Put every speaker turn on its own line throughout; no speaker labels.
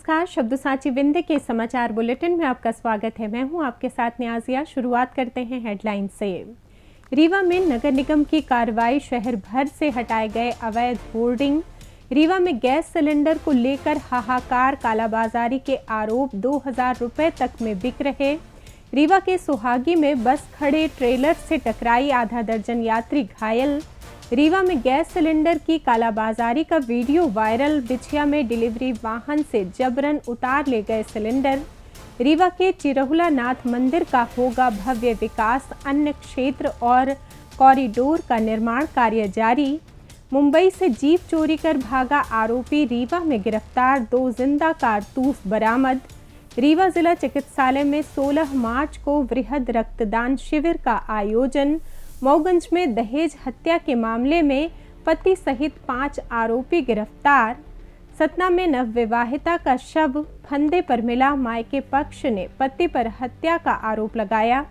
नमस्कार, शब्द साची विंध्य के समाचार बुलेटिन में आपका स्वागत है। मैं हूं आपके साथ न्याजिया। शुरुआत करते हैं हेडलाइन से। रीवा में नगर निगम की कार्रवाई, शहर भर से हटाए गए अवैध होर्डिंग। रीवा में गैस सिलेंडर को लेकर हाहाकार, कालाबाजारी के आरोप, 2000 रुपए तक में बिक रहे। रीवा के सुहागी में बस खड़े ट्रेलर से टकराई, आधा दर्जन यात्री घायल। रीवा में गैस सिलेंडर की कालाबाजारी का वीडियो वायरल, बिछिया में डिलीवरी वाहन से जबरन उतार ले गए सिलेंडर। रीवा के चिरहुला नाथ मंदिर का होगा भव्य विकास, अन्य क्षेत्र और कॉरिडोर का निर्माण कार्य जारी। मुंबई से जीप चोरी कर भागा आरोपी रीवा में गिरफ्तार, 2 जिंदा कारतूस बरामद। रीवा जिला चिकित्सालय में 16 मार्च को वृहद रक्तदान शिविर का आयोजन। मऊगंज में दहेज हत्या के मामले में पति सहित 5 आरोपी गिरफ्तार। सतना में नवविवाहिता का शव फंदे पर मिला, मायके पक्ष ने पति पर हत्या का आरोप लगाया।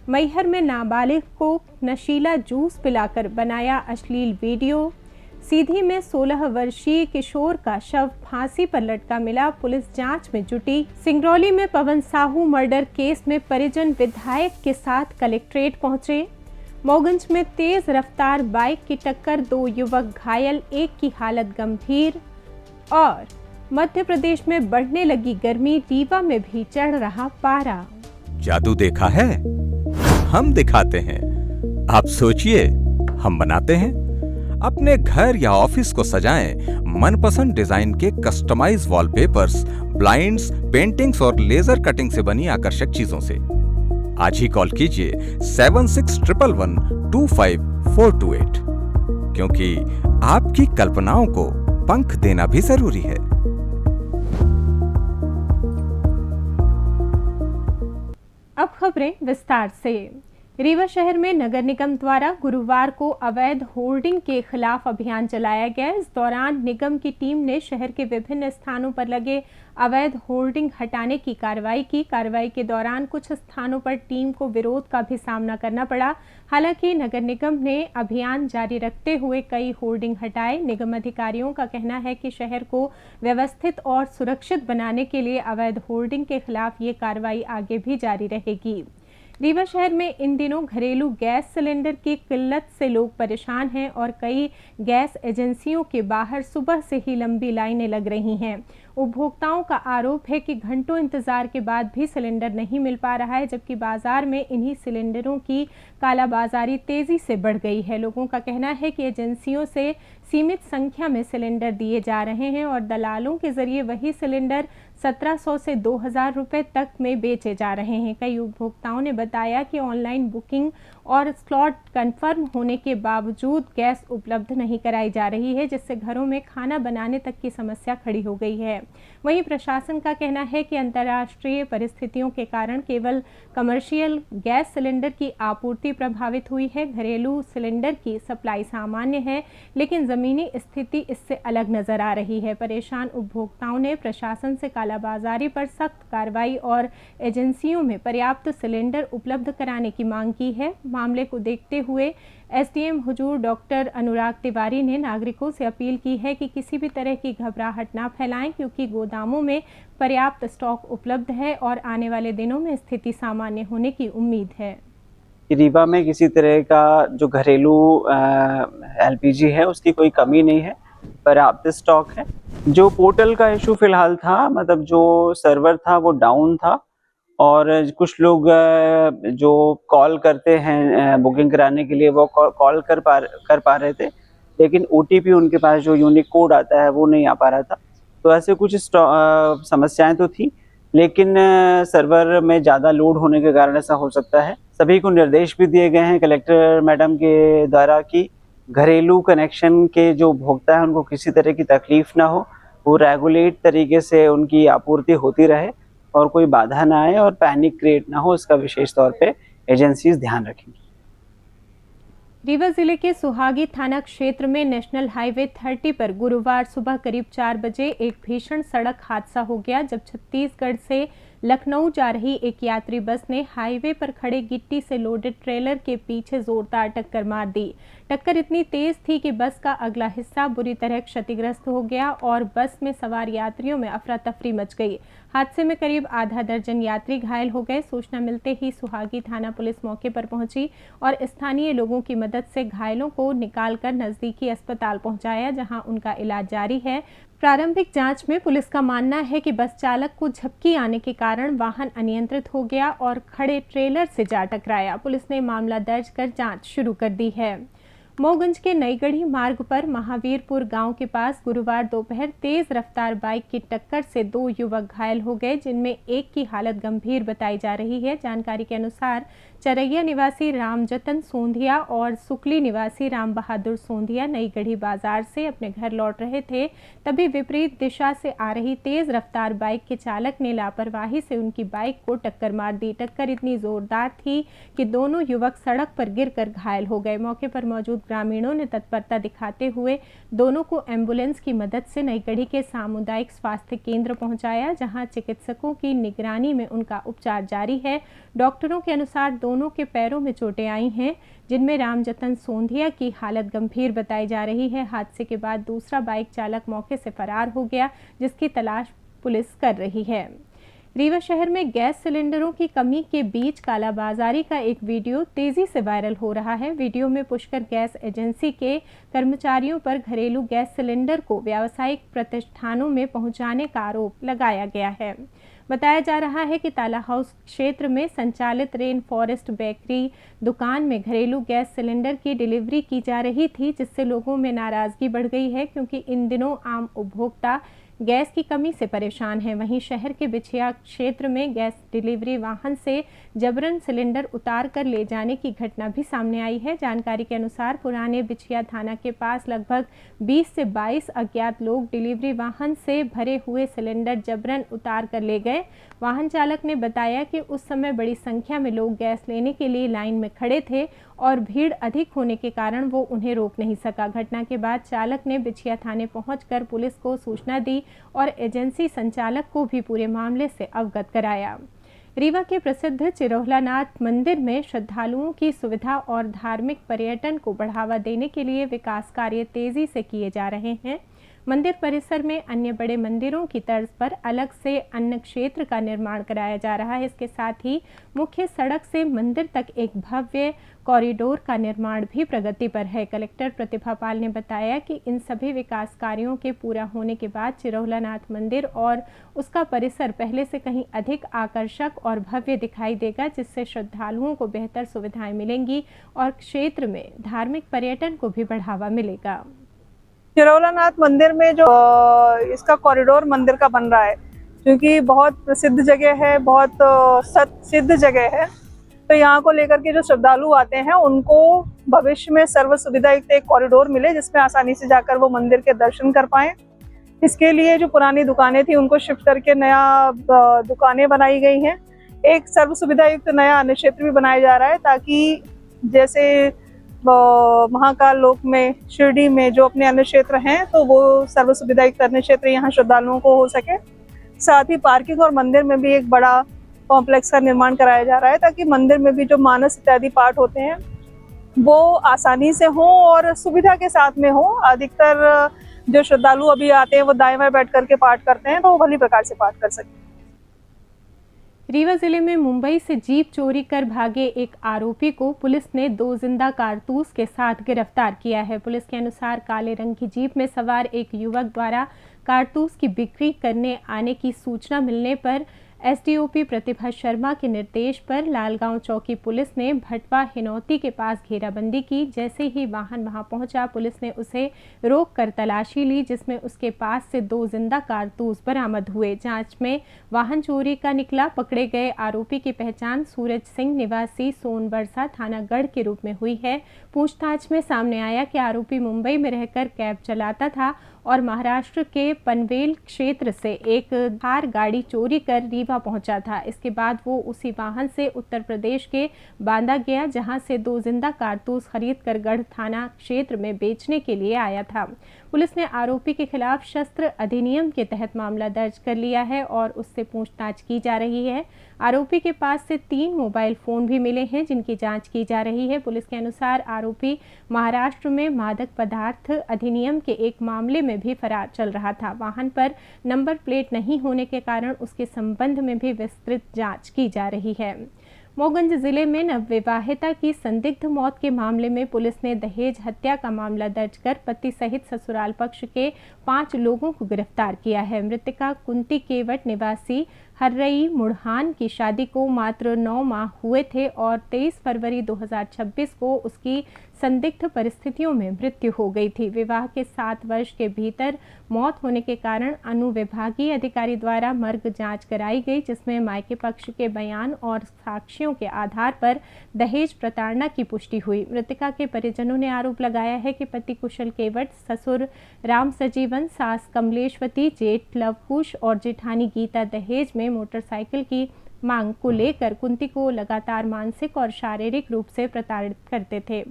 मैहर में नाबालिग को नशीला जूस पिलाकर बनाया अश्लील वीडियो। सीधी में 16 वर्षीय किशोर का शव फांसी पर लटका मिला, पुलिस जांच में जुटी। सिंगरौली में पवन साहू मर्डर केस में परिजन विधायक के साथ कलेक्ट्रेट पहुंचे। मऊगंज में तेज रफ्तार बाइक की टक्कर, 2 युवक घायल, एक की हालत गंभीर। और मध्य प्रदेश में बढ़ने लगी गर्मी, रीवा में भी चढ़ रहा पारा।
जादू देखा है, हम दिखाते हैं। आप सोचिए, हम बनाते हैं। अपने घर या ऑफिस को सजाएं मनपसंद डिजाइन के कस्टमाइज वॉलपेपर्स, ब्लाइंड्स, पेंटिंग्स और लेजर कटिंग से बनी आकर्षक चीजों से। आज ही कॉल कीजिए 7611125428, क्योंकि आपकी कल्पनाओं को पंख देना भी जरूरी है।
अब खबरें विस्तार से। रीवा शहर में नगर निगम द्वारा गुरुवार को अवैध होर्डिंग के खिलाफ अभियान चलाया गया। इस दौरान निगम की टीम ने शहर के विभिन्न स्थानों पर लगे अवैध होर्डिंग हटाने की कार्रवाई की। कार्रवाई के दौरान कुछ स्थानों पर टीम को विरोध का भी सामना करना पड़ा। हालांकि नगर निगम ने अभियान जारी रखते हुए कई होर्डिंग हटाए। निगम अधिकारियों का कहना है कि शहर को व्यवस्थित और सुरक्षित बनाने के लिए अवैध होर्डिंग के खिलाफ ये कार्रवाई आगे भी जारी रहेगी। रीवा शहर में इन दिनों घरेलू गैस सिलेंडर की किल्लत से लोग परेशान हैं और कई गैस एजेंसियों के बाहर सुबह से ही लंबी लाइनें लग रही हैं। उपभोक्ताओं का आरोप है कि घंटों इंतजार के बाद भी सिलेंडर नहीं मिल पा रहा है, जबकि बाजार में इन्हीं सिलेंडरों की कालाबाजारी तेजी से बढ़ गई है। लोगों का कहना है कि एजेंसियों से सीमित संख्या में सिलेंडर दिए जा रहे हैं और दलालों के जरिए वही सिलेंडर 1700 से 2000 रुपए तक में बेचे जा रहे हैं। कई उपभोक्ताओं ने बताया कि ऑनलाइन बुकिंग और स्लॉट कंफर्म होने के बावजूद गैस उपलब्ध नहीं कराई जा रही है, जिससे घरों में खाना बनाने तक की समस्या खड़ी हो गई है। वहीं प्रशासन का कहना है कि अंतर्राष्ट्रीय परिस्थितियों के कारण केवल कमर्शियल गैस सिलेंडर की आपूर्ति प्रभावित हुई है। घरेलू सिलेंडर की सप्लाई सामान्य है, लेकिन जमीनी स्थिति इससे अलग नजर आ रही है। परेशान उपभोक्ताओं ने प्रशासन से कालाबाजारी पर सख्त कार्रवाई और एजेंसियों में पर्याप्त सिलेंडर उपलब्ध कराने की मांग की है। मामले को देखते हुए एसडीएम हुजूर डॉक्टर अनुराग तिवारी ने नागरिकों से अपील की है कि किसी भी तरह की घबराहट ना फैलाएं, क्योंकि गोदामों में पर्याप्त स्टॉक उपलब्ध है और आने वाले दिनों में स्थिति सामान्य होने की उम्मीद है।
रीवा में किसी तरह का जो घरेलू एलपीजी है उसकी कोई कमी नहीं है, पर्याप्त स्टॉक है। जो पोर्टल का इशू फिलहाल था, मतलब जो सर्वर था वो डाउन था और कुछ लोग जो कॉल करते हैं बुकिंग कराने के लिए वो कॉल कर पा रहे थे, लेकिन ओटीपी उनके पास जो यूनिक कोड आता है वो नहीं आ पा रहा था। तो ऐसे कुछ समस्याएं तो थी, लेकिन सर्वर में ज़्यादा लोड होने के कारण ऐसा हो सकता है। सभी को निर्देश भी दिए गए हैं कलेक्टर मैडम के द्वारा कि घरेलू कनेक्शन के जो उपभोक्ता हैं उनको किसी तरह की तकलीफ ना हो, वो रेगुलेट तरीके से उनकी आपूर्ति होती रहे और कोई बाधा ना आए और पैनिक क्रिएट ना हो, इसका विशेष तौर पे एजेंसीज ध्यान रखेंगी।
रीवा जिले के सुहागी थाना क्षेत्र में नेशनल हाईवे 30 पर गुरुवार सुबह करीब 4 बजे एक भीषण सड़क हादसा हो गया, जब छत्तीसगढ़ से लखनऊ जा रही एक यात्री बस ने हाईवे पर खड़े गिट्टी से लोडेड ट्रेलर के पीछे जोरदार टक्कर मार दी। टक्कर इतनी तेज थी कि बस का अगला हिस्सा बुरी तरह क्षतिग्रस्त हो गया और बस में सवार यात्रियों में अफरा तफरी मच गई। हादसे में करीब आधा दर्जन यात्री घायल हो गए। सूचना मिलते ही सुहागी थाना पुलिस मौके पर पहुंची और स्थानीय लोगों की मदद से घायलों को निकालकर नजदीकी अस्पताल पहुंचाया, जहां उनका इलाज जारी है। प्रारंभिक जांच में पुलिस का मानना है कि बस चालक को झपकी आने के कारण वाहन अनियंत्रित हो गया और खड़े ट्रेलर से जा टकराया। पुलिस ने मामला दर्ज कर जांच शुरू कर दी है। मऊगंज के नईगढ़ी मार्ग पर महावीरपुर गांव के पास गुरुवार दोपहर तेज रफ्तार बाइक की टक्कर से 2 युवक घायल हो गए, जिनमें एक की हालत गंभीर बताई जा रही है। जानकारी के अनुसार चरैया निवासी रामजतन सोंधिया और सुकली निवासी राम बहादुर सोंधिया नईगढ़ी बाजार से अपने घर लौट रहे थे। तभी विपरीत दिशा से आ रही तेज रफ्तार बाइक के चालक ने लापरवाही से उनकी बाइक को टक्कर मार दी। टक्कर इतनी जोरदार थी कि दोनों युवक सड़क पर गिरकर घायल हो गए। मौके पर मौजूद ग्रामीणों ने तत्परता दिखाते हुए दोनों को एम्बुलेंस की मदद से नईगढ़ी के सामुदायिक स्वास्थ्य केंद्र पहुंचाया, जहां चिकित्सकों की निगरानी में उनका उपचार जारी है। डॉक्टरों के अनुसार दोनों के पैरों में चोटें आई हैं, जिनमें रामजतन सोंधिया की हालत गंभीर बताई जा रही है। हादसे के बाद दूसरा बाइक चालक मौके से फरार हो गया, जिसकी तलाश पुलिस कर रही है। रीवा शहर में गैस सिलेंडरों की कमी के बीच कालाबाजारी का एक वीडियो तेजी से वायरल हो रहा है। वीडियो में पुष्कर गैस एजेंसी के कर्मचारियों पर घरेलू गैस सिलेंडर को व्यावसायिक प्रतिष्ठानों में पहुंचाने का आरोप लगाया गया है। बताया जा रहा है कि ताला हाउस क्षेत्र में संचालित रेन फॉरेस्ट बेकरी दुकान में घरेलू गैस सिलेंडर की डिलीवरी की जा रही थी, जिससे लोगों में नाराजगी बढ़ गई है, क्योंकि इन दिनों आम उपभोक्ता गैस की कमी से परेशान हैं। वहीं शहर के बिछिया क्षेत्र में गैस डिलीवरी वाहन से जबरन सिलेंडर उतार कर ले जाने की घटना भी सामने आई है। जानकारी के अनुसार पुराने बिछिया थाना के पास लगभग 20 से 22 अज्ञात लोग डिलीवरी वाहन से भरे हुए सिलेंडर जबरन उतार कर ले गए। वाहन चालक ने बताया कि उस समय बड़ी संख्या में लोग गैस लेने के लिए लाइन में खड़े थे और भीड़ अधिक होने के कारण वो उन्हें रोक नहीं सका। घटना के बाद चालक ने बिछिया थाने पहुंचकर पुलिस को सूचना दी और एजेंसी संचालक को भी पूरे मामले से अवगत कराया। रीवा के प्रसिद्ध चिरोहलानाथ मंदिर में श्रद्धालुओं की सुविधा और धार्मिक पर्यटन को बढ़ावा देने के लिए विकास कार्य तेजी से किए जा रहे हैं। मंदिर परिसर में अन्य बड़े मंदिरों की तर्ज पर अलग से अन्न क्षेत्र का निर्माण कराया जा रहा है। इसके साथ ही मुख्य सड़क से मंदिर तक एक भव्य कॉरिडोर का निर्माण भी प्रगति पर है। कलेक्टर प्रतिभा पाल ने बताया कि इन सभी विकास कार्यों के पूरा होने के बाद चिरोहलानाथ मंदिर और उसका परिसर पहले से कहीं अधिक आकर्षक और भव्य दिखाई देगा, जिससे श्रद्धालुओं को बेहतर सुविधाएं मिलेंगी और क्षेत्र में धार्मिक पर्यटन को भी बढ़ावा मिलेगा।
चिरोहलानाथ मंदिर में जो इसका कॉरिडोर मंदिर का बन रहा है, क्योंकि बहुत प्रसिद्ध जगह है, बहुत सिद्ध जगह है, तो यहाँ को लेकर के जो श्रद्धालु आते हैं उनको भविष्य में सर्व सुविधा युक्त एक कॉरिडोर मिले, जिसमें आसानी से जाकर वो मंदिर के दर्शन कर पाएं। इसके लिए जो पुरानी दुकानें थी उनको शिफ्ट करके नया दुकानें बनाई गई हैं। एक सर्व सुविधा युक्त नया अन्न क्षेत्र भी बनाया जा रहा है, ताकि जैसे महाकाल लोक में, शिरडी में जो अपने अन्न क्षेत्र हैं, तो वो सर्व सुविधा युक्त अन्न क्षेत्र यहाँ श्रद्धालुओं को हो सके। साथ ही पार्किंग और मंदिर में भी एक बड़ा कॉम्प्लेक्स का निर्माण कराया जा रहा है, ताकि मंदिर में भी जो मानस इत्यादि पाठ होते हैं वो आसानी से हो और सुविधा के साथ में हो। अधिकतर जो श्रद्धालु अभी आते हैं वो दाएं बाएं बैठ करके पाठ करते हैं, तो वो भली प्रकार से पाठ कर सकते हैं।
रीवा जिले में मुंबई से जीप चोरी कर भागे एक आरोपी को पुलिस ने 2 जिंदा कारतूस के साथ गिरफ्तार किया है। पुलिस के अनुसार काले रंग की जीप में सवार एक युवक द्वारा कारतूस की बिक्री करने आने की सूचना मिलने पर एसडीओपी प्रतिभा शर्मा के निर्देश पर लालगांव चौकी पुलिस ने भटवा हिनौती के पास घेराबंदी की। जैसे ही वाहन वहां पहुंचा, पुलिस ने उसे रोक कर तलाशी ली, जिसमें उसके पास से 2 जिंदा कारतूस बरामद हुए। जांच में वाहन चोरी का निकला। पकड़े गए आरोपी की पहचान सूरज सिंह निवासी सोनबरसा थाना गढ़ के रूप में हुई है। पूछताछ में सामने आया कि आरोपी मुंबई में रहकर कैब चलाता था और महाराष्ट्र के पनवेल क्षेत्र से एक थार गाड़ी चोरी कर रीवा पहुंचा था। इसके बाद वो उसी वाहन से उत्तर प्रदेश के बांदा गया, जहां से 2 जिंदा कारतूस खरीदकर गढ़ थाना क्षेत्र में बेचने के लिए आया था। पुलिस ने आरोपी के खिलाफ शस्त्र अधिनियम के तहत मामला दर्ज कर लिया है और उससे पूछताछ की जा रही है। आरोपी के पास से 3 मोबाइल फोन भी मिले हैं, जिनकी जांच की जा रही है। पुलिस के अनुसार आरोपी महाराष्ट्र में मादक पदार्थ अधिनियम के एक मामले में भी फरार चल रहा था। वाहन पर नंबर प्लेट नहीं होने के कारण उसके संबंध में भी विस्तृत जांच की जा रही है। मोहगंज जिले में नवविवाहिता की संदिग्ध मौत के मामले में पुलिस ने दहेज हत्या का मामला दर्ज कर पति सहित ससुराल पक्ष के 5 लोगों को गिरफ्तार किया है। मृतका कुंती केवट निवासी हर्रई मुढ़ान की शादी को मात्र 9 माह हुए थे और 23 फरवरी 2026 को उसकी संदिग्ध परिस्थितियों में मृत्यु हो गई थी। विवाह के 7 वर्ष के भीतर मौत होने के कारण अनुविभागीय अधिकारी द्वारा मर्ग जांच कराई गई, जिसमें मायके पक्ष के बयान और साक्ष्यों के आधार पर दहेज प्रताड़ना की पुष्टि हुई। मृतका के परिजनों ने आरोप लगाया है कि पति कुशल केवट, ससुर राम सजीवन, सास कमलेश्वती, जेठ लवकुश और जेठानी गीता दहेज में मोटरसाइकिल की मांग को लेकर कुंती को लगातार मानसिक और शारीरिक रूप से प्रताड़ित करते थे।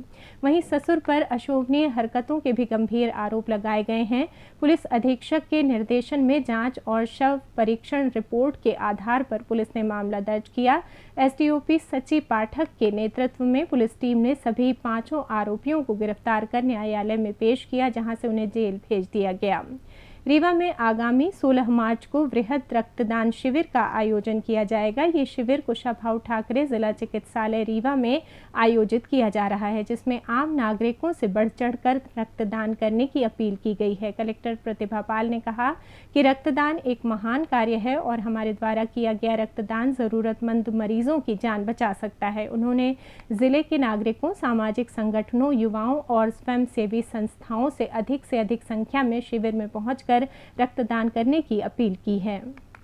वहीं ससुर पर अशोभनीय हरकतों के भी गंभीर आरोप लगाए गए हैं। पुलिस अधीक्षक के निर्देशन में जांच और शव परीक्षण रिपोर्ट के आधार पर पुलिस ने मामला दर्ज किया। एसडीओपी सची पाठक के नेतृत्व में पुलिस टीम ने सभी 5 आरोपियों को गिरफ्तार कर न्यायालय में पेश किया, जहां से उन्हें जेल भेज दिया गया। रीवा में आगामी 16 मार्च को वृहद रक्तदान शिविर का आयोजन किया जाएगा। ये शिविर कुशाभाऊ ठाकरे जिला चिकित्सालय रीवा में आयोजित किया जा रहा है, जिसमें आम नागरिकों से बढ़ चढ़कर रक्तदान करने की अपील की गई है। कलेक्टर प्रतिभा पाल ने कहा कि रक्तदान एक महान कार्य है और हमारे द्वारा किया गया रक्तदान जरूरतमंद मरीजों की जान बचा सकता है। उन्होंने जिले के नागरिकों, सामाजिक संगठनों, युवाओं और स्वयंसेवी संस्थाओं से अधिक संख्या में शिविर में पहुंचकर रक्तदान करने की अपील की है।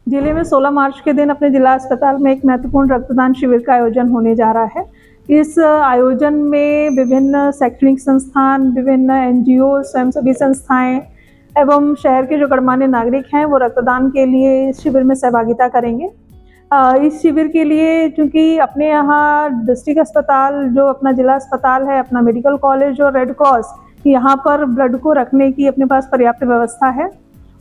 जिले में 16 मार्च के दिन अपने जिला अस्पताल में एक महत्वपूर्ण रक्तदान शिविर का आयोजन होने जा रहा है। इस आयोजन में विभिन्न शैक्षणिक संस्थान, विभिन्न एनजीओ, स्वयंसेवी संस्थाएं एवं शहर के जो गणमान्य नागरिक हैं वो रक्तदान के लिए इस शिविर में सहभागिता करेंगे। इस शिविर के लिए चूँकि अपने यहाँ डिस्ट्रिक्ट अस्पताल जो अपना जिला अस्पताल है, अपना मेडिकल कॉलेज और रेड क्रॉस, यहाँ पर ब्लड को रखने की अपने पास पर्याप्त व्यवस्था है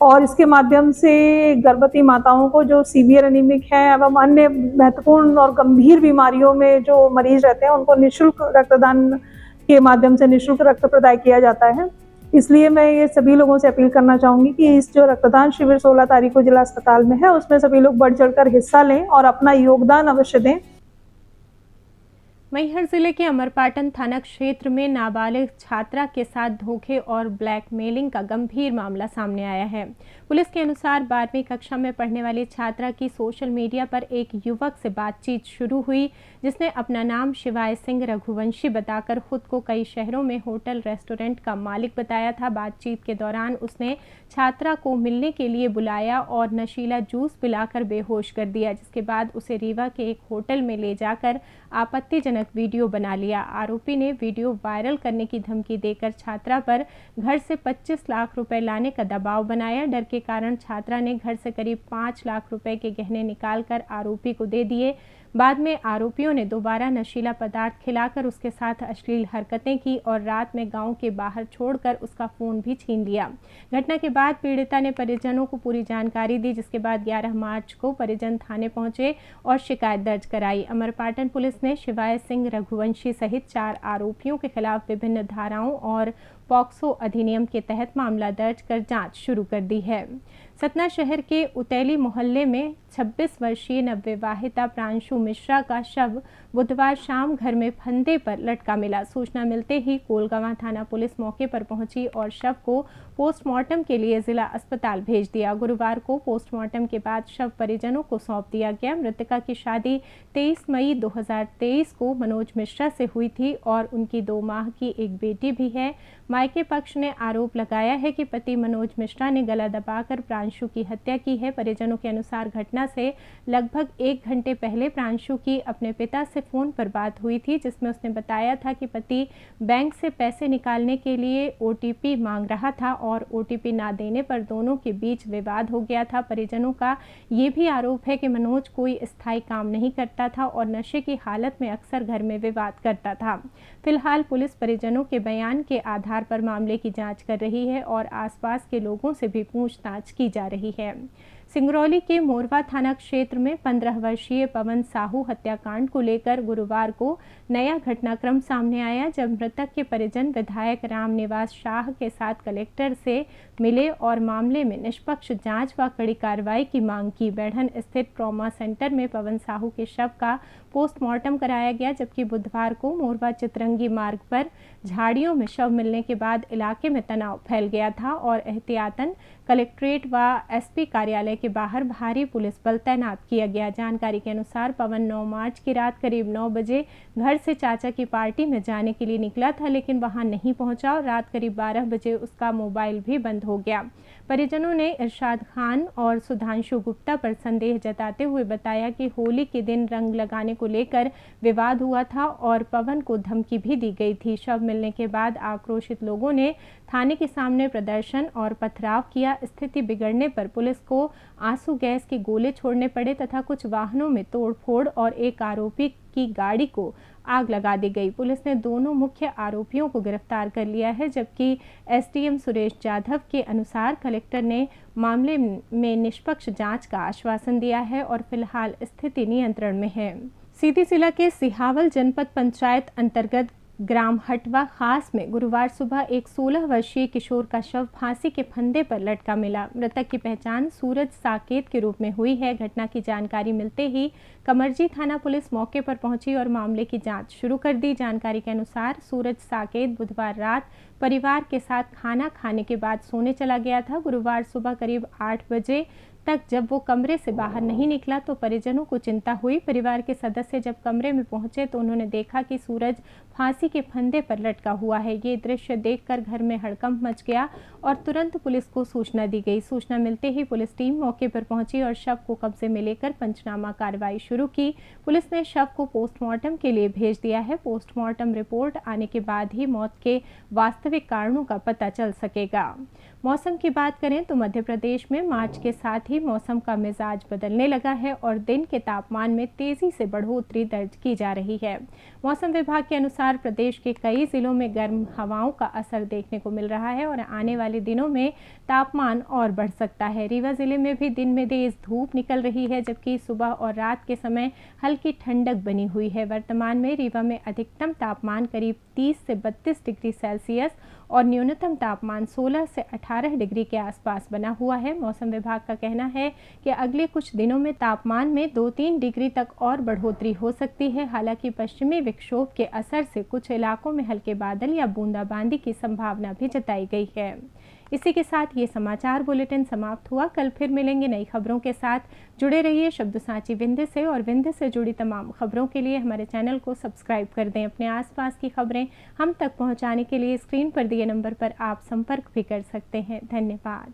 और इसके माध्यम से गर्भवती माताओं को जो सीवियर एनीमिक है एवं अन्य महत्वपूर्ण और गंभीर बीमारियों में जो मरीज रहते हैं उनको निःशुल्क रक्तदान के माध्यम से निःशुल्क रक्त प्रदाय किया जाता है। इसलिए मैं ये सभी लोगों से अपील करना चाहूँगी कि इस जो रक्तदान शिविर 16 तारीख को जिला अस्पताल में है उसमें सभी लोग बढ़ चढ़कर हिस्सा लें और अपना योगदान अवश्य दें।
मैहर जिले के अमरपाटन थाना क्षेत्र में नाबालिग छात्रा के साथ धोखे और ब्लैकमेलिंग का गंभीर मामला सामने आया है। पुलिस के अनुसार 12वीं कक्षा में पढ़ने वाली छात्रा की सोशल मीडिया पर एक युवक से बातचीत शुरू हुई, जिसने अपना नाम शिवाय सिंह रघुवंशी बताकर खुद को कई शहरों में होटल रेस्टोरेंट का मालिक बताया था। बातचीत के दौरान उसने छात्रा को मिलने के लिए बुलाया और नशीला जूस पिलाकर बेहोश कर दिया, जिसके बाद उसे रीवा के एक होटल में ले जाकर आपत्तिजनक वीडियो बना लिया। आरोपी ने वीडियो वायरल करने की धमकी देकर छात्रा पर घर से 25 लाख रुपए लाने का दबाव बनाया। डर के कारण छात्रा ने घर से करीब 5 लाख रुपए के गहने निकालकर आरोपी को दे दिए। बाद में आरोपियों ने दोबारा नशीला पदार्थ खिलाकर उसके साथ अश्लील हरकतें की और रात में गांव के बाहर छोड़कर उसका फोन भी छीन लिया। घटना के बाद पीड़िता ने परिजनों को पूरी जानकारी दी, जिसके बाद 11 मार्च को परिजन थाने पहुंचे और शिकायत दर्ज कराई। अमरपाटन पुलिस ने शिवाय सिंह रघुवंशी सहित 4 आरोपियों के खिलाफ विभिन्न धाराओं और पॉक्सो अधिनियम के तहत मामला दर्ज कर जांच शुरू कर दी है। सतना शहर के उतैली मोहल्ले में 26 वर्षीय नवविवाहिता प्रांशु मिश्रा का शव बुधवार शाम घर में फंदे पर लटका मिला। सूचना मिलते ही कोलगवां थाना पुलिस मौके पर पहुंची और शव को पोस्टमार्टम के लिए जिला अस्पताल भेज दिया। गुरुवार को पोस्टमार्टम के बाद शव परिजनों को सौंप दिया गया। मृतका की शादी 23 मई 2023 को मनोज मिश्रा से हुई थी और उनकी 2 माह की एक बेटी भी है। मायके पक्ष ने आरोप लगाया है कि पति मनोज मिश्रा ने गला दबाकर प्रांशु की हत्या की है। परिजनों के अनुसार घटना से लगभग 1 घंटे पहले प्रांशु की अपने पिता से फ़ोन पर बात हुई थी, जिसमें उसने बताया था कि पति बैंक से पैसे निकालने के लिए OTP मांग रहा था और OTP ना देने पर दोनों के बीच विवाद हो गया था। परिजनों का ये भी आरोप है कि मनोज कोई स्थायी काम नहीं करता था और नशे की हालत में अक्सर घर में विवाद करता था। फिलहाल पुलिस परिजनों के बयान के आधार पर मामले की जांच कर रही है और आसपास के लोगों से भी पूछताछ की जा रही है। सिंगरौली के मोरवा थाना क्षेत्र में 15 वर्षीय पवन साहू हत्याकांड को लेकर गुरुवार को नया घटनाक्रम सामने आया, जब मृतक के परिजन विधायक रामनिवास शाह के साथ कलेक्टर से मिले और मामले में निष्पक्ष जांच व कड़ी कार्रवाई की मांग की। बैढ़न स्थित ट्रॉमा सेंटर में पवन साहू के शव का पोस्टमार्टम कराया गया, जबकि बुधवार को मोरवा चितरंगी मार्ग पर झाड़ियों में शव मिलने के बाद इलाके में तनाव फैल गया था और एहतियातन कलेक्ट्रेट व SP कार्यालय के बाहर भारी पुलिस बल तैनात किया गया। जानकारी के अनुसार पवन 9 मार्च की रात करीब 9 बजे घर से चाचा की पार्टी में जाने के लिए निकला था, लेकिन वहां नहीं पहुंचा और रात करीब 12 बजे उसका मोबाइल भी बंद हो गया। परिजनों ने इरशाद खान और सुधांशु गुप्ता पर संदेह जताते हुए बताया कि होली के दिन रंग लगाने को लेकर विवाद हुआ था और पवन को धमकी भी दी गई थी। शव मिलने के बाद आक्रोशित लोगों ने थाने के सामने प्रदर्शन और पथराव किया। स्थिति बिगड़ने पर पुलिस को आंसू गैस के गोले छोड़ने पड़े तथा कुछ वाहनों में तोड़फोड़ और एक आरोपी की गाड़ी को आग लगा दी गई। पुलिस ने दोनों मुख्य आरोपियों को गिरफ्तार कर लिया है, जबकि SDM सुरेश जाधव के अनुसार कलेक्टर ने मामले में निष्पक्ष जांच का आश्वासन दिया है और फिलहाल स्थिति नियंत्रण में है। सीधी जिला के सिहावल जनपद पंचायत अंतर्गत ग्राम हटवा खास में गुरुवार सुबह एक 16 वर्षीय किशोर का शव फांसी के फंदे पर लटका मिला। मृतक की पहचान सूरज साकेत के रूप में हुई है। घटना की जानकारी मिलते ही कमरजी थाना पुलिस मौके पर पहुंची और मामले की जांच शुरू कर दी। जानकारी के अनुसार सूरज साकेत बुधवार रात परिवार के साथ खाना खाने के बाद सोने चला गया था। गुरुवार सुबह करीब 8 बजे तक जब वो कमरे से बाहर नहीं निकला तो परिजनों को चिंता हुई। परिवार के सदस्य जब कमरे में पहुंचे तो उन्होंने देखा कि सूरज फांसी के फंदे पर लटका हुआ है। ये दृश्य देखकर घर में हड़कंप मच गया और तुरंत पुलिस को सूचना दी गई। सूचना मिलते ही पुलिस टीम मौके पर पहुंची और शव को कब्जे में लेकर पंचनामा कार्रवाई शुरू की। पुलिस ने शव को पोस्टमार्टम के लिए भेज दिया है। पोस्टमार्टम रिपोर्ट आने के बाद ही मौत के वास्तविक कारणों का पता चल सकेगा। मौसम की बात करें तो मध्य प्रदेश में मार्च के साथ ही मौसम का मिजाज बदलने लगा है और दिन के तापमान में तेजी से बढ़ोतरी दर्ज की जा रही है। मौसम विभाग के अनुसार प्रदेश के कई जिलों में गर्म हवाओं का असर देखने को मिल रहा है और आने वाले दिनों में तापमान और बढ़ सकता है। रीवा जिले में भी दिन में तेज धूप निकल रही है, जबकि सुबह और रात के समय हल्की ठंडक बनी हुई है। वर्तमान में रीवा में अधिकतम तापमान करीब 30 से 32 डिग्री सेल्सियस और न्यूनतम तापमान 16 से 18 डिग्री के आसपास बना हुआ है। मौसम विभाग का कहना है कि अगले कुछ दिनों में तापमान में 2-3 डिग्री तक और बढ़ोतरी हो सकती है। हालांकि पश्चिमी विक्षोभ के असर से कुछ इलाकों में हल्के बादल या बूंदाबांदी की संभावना भी जताई गई है। इसी के साथ ये समाचार बुलेटिन समाप्त हुआ। कल फिर मिलेंगे नई खबरों के साथ। जुड़े रहिए शब्द साची विंध्य से और विंध्य से जुड़ी तमाम खबरों के लिए हमारे चैनल को सब्सक्राइब कर दें। अपने आसपास की खबरें हम तक पहुंचाने के लिए स्क्रीन पर दिए नंबर पर आप संपर्क भी कर सकते हैं। धन्यवाद।